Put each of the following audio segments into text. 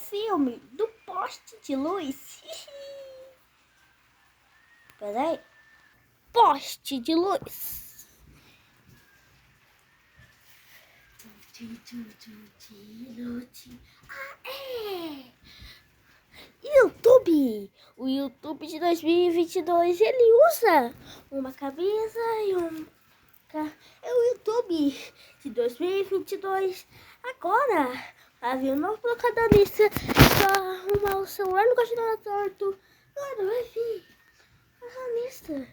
filme do poste de luz. Peraí. Poste de luz. YouTube. O YouTube de 2022, ele usa uma cabeça e um... É o YouTube de 2022. Agora, havia um novo protagonista. Só arrumar o celular no continuador torto. Agora vai vir protagonista.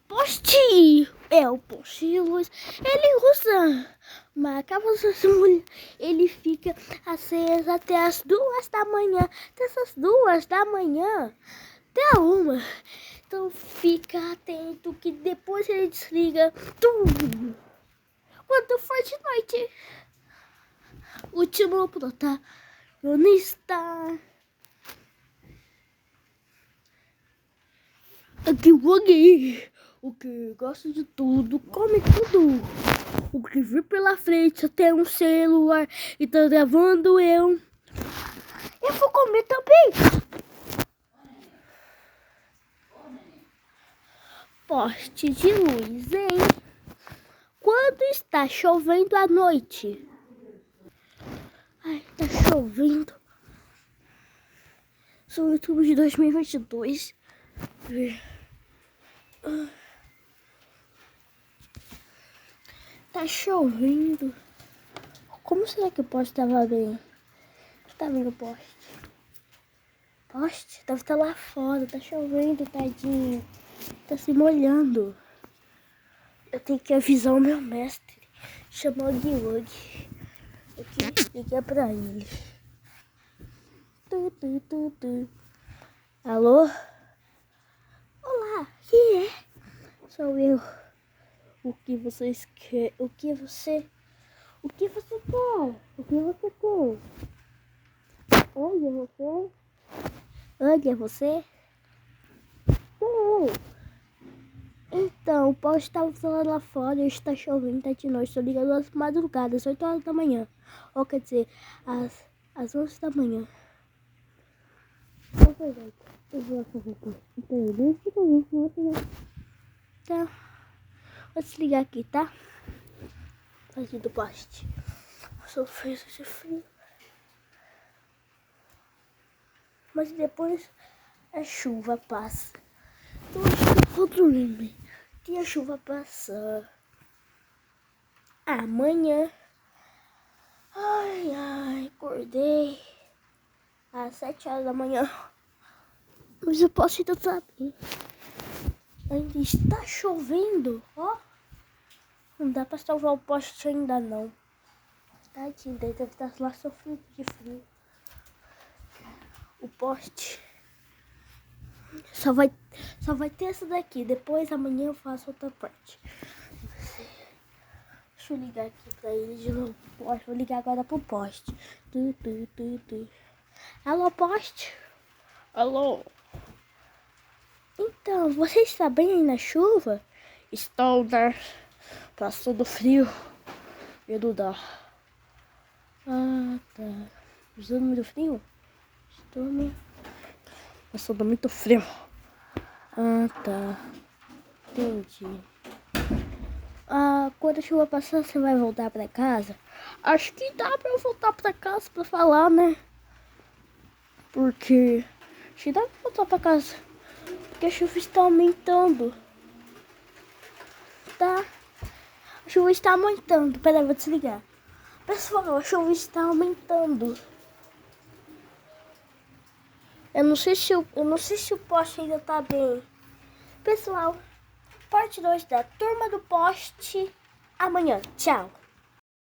Poste! É o poste de luz. Ele usa uma cápsula mulher. Ele fica aceso até as 2 da manhã. Dessas 2 da manhã até a 1. Então fica atento que depois ele desliga tudo. Quando for de noite. Último protagonista. Aqui, o que gosta de tudo, come tudo. O que vir pela frente até um celular e tá gravando eu vou comer também. Poste de luz, hein? Quando está chovendo à noite. Ai, tá chovendo. Sou o YouTube de 2022. Tá chovendo. Como será que o poste tava bem? Tá vendo o poste? Poste? Deve estar lá fora. Tá chovendo, tadinho. Tá se molhando. Eu tenho que avisar o meu mestre. Chamar o Guilherme. Eu tenho que ligar pra ele. Alô? Olá, quem é? Sou eu. O que vocês querem? O que você quer? O que você quer? Oi, é você? Oi, é você? Sou eu. Então, o poste tá falando lá fora, está chovendo, tá de noite. Estou ligando às madrugadas, 8 horas da manhã. Ou quer dizer, às 11 da manhã. É verdade. Eu vou fazer aqui. Então, vou desligar aqui, tá? Aqui do poste. Sofrendo de frio. Mas depois a chuva passa. Então acho que eu vou dormir. E a chuva passar. Amanhã. Ai, acordei às 7 horas da manhã. Mas eu posso ainda saber. Ainda está chovendo, ó. Não dá pra salvar o poste ainda não. Tadinho, deve estar lá sofrendo de frio. O poste só vai ter essa daqui. Depois amanhã eu faço outra parte. Deixa eu ligar aqui pra ele de novo. Vou ligar agora pro poste. Alô, poste? Alô? Então, você está bem aí na chuva? Estou, né? Passando frio. E não dá. Ah, tá. Usando muito frio? Estou me... Passando muito frio. Ah, tá. Entendi. Ah, quando a chuva passar, você vai voltar pra casa? Acho que dá pra eu voltar pra casa pra falar, né? Porque... Acho que dá pra voltar pra casa. Porque a chuva está aumentando. Tá? A chuva está aumentando. Peraí, vou desligar. Pessoal, a chuva está aumentando. Eu não sei se o poste ainda tá bem. Pessoal, parte 2 da Turma do Poste amanhã. Tchau.